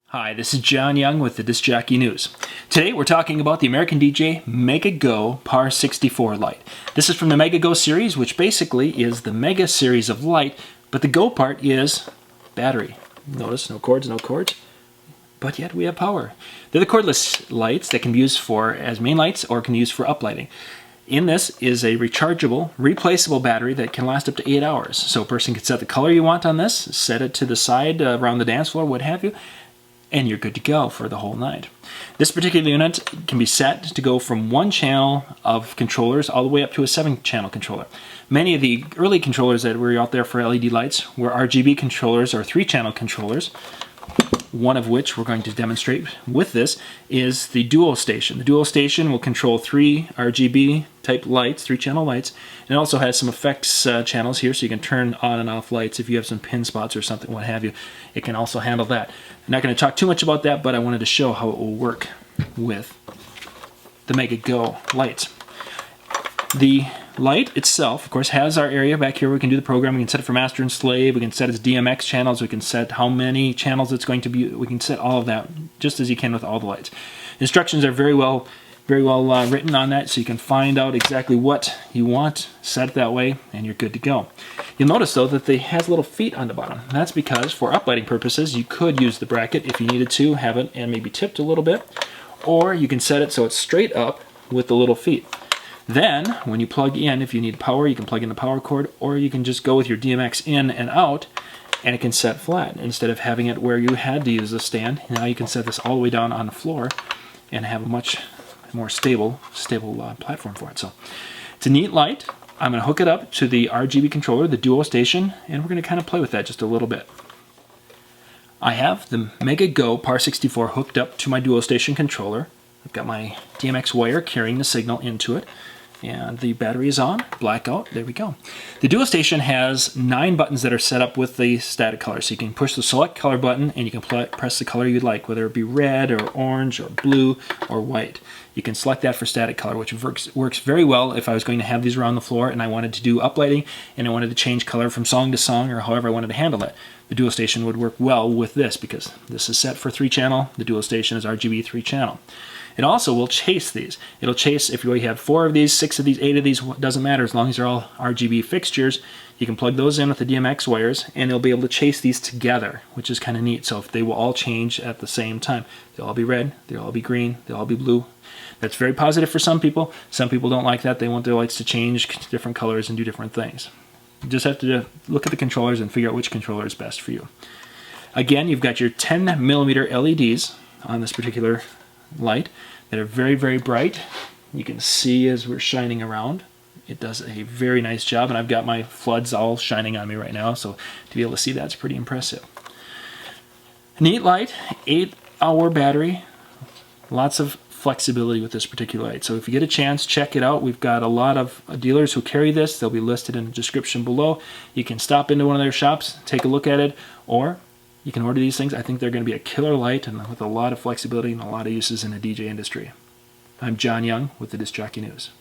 Hi, this is John Young with the Disc Jockey News. Today we're talking about the American ADJ Mega Go Par64 light. This is from the Mega Go series, which basically is the Mega series of light, but the Go part is battery. Notice no cords, but yet we have power. They're the cordless lights that can be used as main lights or can be used for uplighting. In this is a rechargeable, replaceable battery that can last up to 8 hours. So a person can set the color you want on this, set it to the side around the dance floor, what have you, and you're good to go for the whole night. This particular unit can be set to go from one channel of controllers all the way up to a 7-channel controller. Many of the early controllers that were out there for LED lights were RGB controllers or 3-channel controllers. One of which we're going to demonstrate with this is the dual station. The dual station will control 3 RGB type lights, 3-channel lights, and it also has some effects channels here, so you can turn on and off lights if you have some pin spots or something, what have you. It can also handle that. I'm not going to talk too much about that, but I wanted to show how it will work with the Mega Go lights. The light itself, of course, has our area back here where we can do the programming. We can set it for master and slave. We can set its DMX channels. We can set how many channels it's going to be. We can set all of that just as you can with all the lights. Instructions are very well written on that, so you can find out exactly what you want, set it that way, and you're good to go. You'll notice, though, that it has little feet on the bottom. That's because, for uplighting purposes, you could use the bracket if you needed to, have it and maybe tipped a little bit, or you can set it so it's straight up with the little feet. Then, when you plug in, if you need power, you can plug in the power cord, or you can just go with your DMX in and out, and it can set flat. Instead of having it where you had to use a stand, now you can set this all the way down on the floor and have a much more stable platform for it. So, it's a neat light. I'm going to hook it up to the RGB controller, the dual station, and we're going to kind of play with that just a little bit. I have the Mega Go Par64 hooked up to my dual station controller. I've got my DMX wire carrying the signal into it. And the battery is on, blackout, there we go. The dual station has 9 buttons that are set up with the static color. So you can push the select color button and you can press the color you'd like, whether it be red or orange or blue or white. You can select that for static color, which works very well if I was going to have these around the floor and I wanted to do uplighting and I wanted to change color from song to song or however I wanted to handle it. The dual station would work well with this because this is set for 3-channel, the dual station is RGB 3-channel. It also will chase these. It'll chase, if you have 4 of these, 6 of these, 8 of these, doesn't matter as long as they're all RGB fixtures. You can plug those in with the DMX wires and they'll be able to chase these together, which is kind of neat. So if they will all change at the same time. They'll all be red, they'll all be green, they'll all be blue. That's very positive for some people. Some people don't like that. They want their lights to change different colors and do different things. You just have to look at the controllers and figure out which controller is best for you. Again, you've got your 10mm LEDs on this particular light that are very, very bright. You can see as we're shining around. It does a very nice job, and I've got my floods all shining on me right now, so to be able to see that's pretty impressive. Neat light, 8-hour battery, lots of flexibility with this particular light. So if you get a chance, check it out. We've got a lot of dealers who carry this. They'll be listed in the description below. You can stop into one of their shops, take a look at it, or you can order these things. I think they're going to be a killer light and with a lot of flexibility and a lot of uses in the DJ industry. I'm John Young with the Disc Jockey News.